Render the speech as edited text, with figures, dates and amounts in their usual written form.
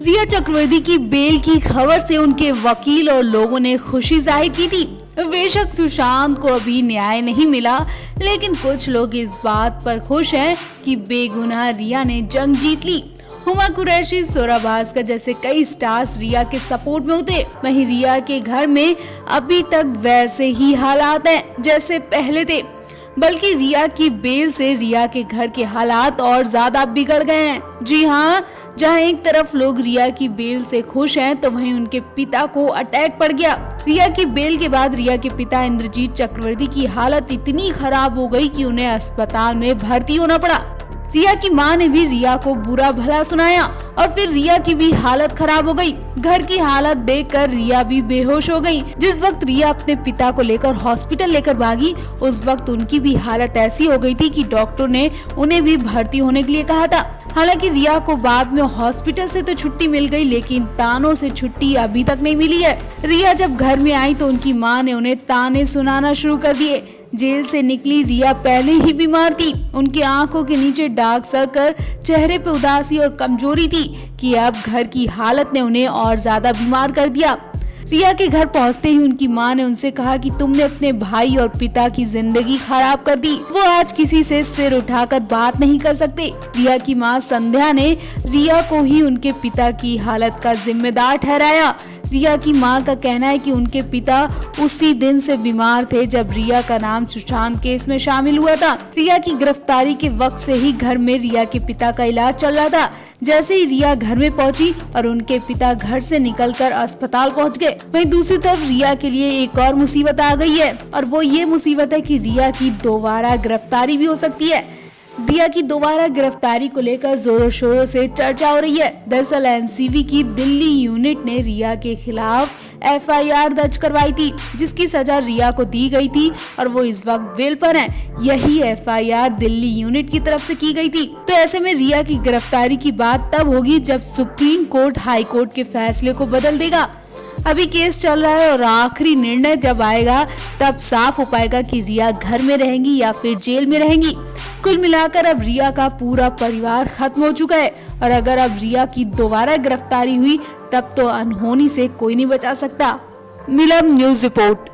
रिया चक्रवर्ती की बेल की खबर से उनके वकील और लोगों ने खुशी जाहिर की थी। बेशक सुशांत को अभी न्याय नहीं मिला, लेकिन कुछ लोग इस बात पर खुश हैं कि बेगुनाह रिया ने जंग जीत ली। हुमा कुरैशी, सोरा भास्कर जैसे कई स्टार्स रिया के सपोर्ट में उतरे। वहीं रिया के घर में अभी तक वैसे ही हालात हैं जैसे पहले थे, बल्कि रिया की बेल से रिया के घर के हालात और ज्यादा बिगड़ गए हैं। जी हाँ, जहाँ एक तरफ लोग रिया की बेल से खुश हैं, तो वहीं उनके पिता को अटैक पड़ गया। रिया की बेल के बाद रिया के पिता इंद्रजीत चक्रवर्ती की हालत इतनी खराब हो गई कि उन्हें अस्पताल में भर्ती होना पड़ा। रिया की मां ने भी रिया को बुरा भला सुनाया और फिर रिया की भी हालत खराब हो गई। घर की हालत देखकर रिया भी बेहोश हो गई। जिस वक्त रिया अपने पिता को लेकर हॉस्पिटल लेकर भागी, उस वक्त उनकी भी हालत ऐसी हो गई थी कि डॉक्टर ने उन्हें भी भर्ती होने के लिए कहा था। हालांकि रिया को बाद में हॉस्पिटल से तो छुट्टी मिल गई, लेकिन तानों से छुट्टी अभी तक नहीं मिली है। रिया जब घर में आई तो उनकी मां ने उन्हें ताने सुनाना शुरू कर दिए। जेल से निकली रिया पहले ही बीमार थी। उनकी आंखों के नीचे डार्क सर्कल, चेहरे पे उदासी और कमजोरी थी कि अब घर की हालत ने उन्हें और ज्यादा बीमार कर दिया। रिया के घर पहुंचते ही उनकी मां ने उनसे कहा कि तुमने अपने भाई और पिता की जिंदगी खराब कर दी। वो आज किसी से सिर उठाकर बात नहीं कर सकते। रिया की मां संध्या ने रिया को ही उनके पिता की हालत का जिम्मेदार ठहराया। रिया की मां का कहना है कि उनके पिता उसी दिन से बीमार थे जब रिया का नाम सुशांत केस में शामिल हुआ था। रिया की गिरफ्तारी के वक्त से ही घर में रिया के पिता का इलाज चल रहा था। जैसे ही रिया घर में पहुंची और उनके पिता घर से निकलकर अस्पताल पहुंच गए, वहीं दूसरी तरफ रिया के लिए एक और मुसीबत आ गई है, और वो ये मुसीबत है कि रिया की दोबारा गिरफ्तारी भी हो सकती है। रिया की दोबारा गिरफ्तारी को लेकर जोरों शोरों से चर्चा हो रही है। दरअसल एनसीबी की दिल्ली यूनिट ने रिया के खिलाफ एफआईआर दर्ज करवाई थी, जिसकी सजा रिया को दी गई थी और वो इस वक्त बेल पर हैं। यही एफआईआर दिल्ली यूनिट की तरफ से की गई थी। तो ऐसे में रिया की गिरफ्तारी की बात तब होगी जब सुप्रीम कोर्ट हाई कोर्ट के फैसले को बदल देगा। अभी केस चल रहा है और आखिरी निर्णय जब आएगा तब साफ हो पाएगा कि रिया घर में रहेंगी या फिर जेल में रहेंगी। कुल मिलाकर अब रिया का पूरा परिवार खत्म हो चुका है, और अगर अब रिया की दोबारा गिरफ्तारी हुई तब तो अनहोनी से कोई नहीं बचा सकता। Milam news report.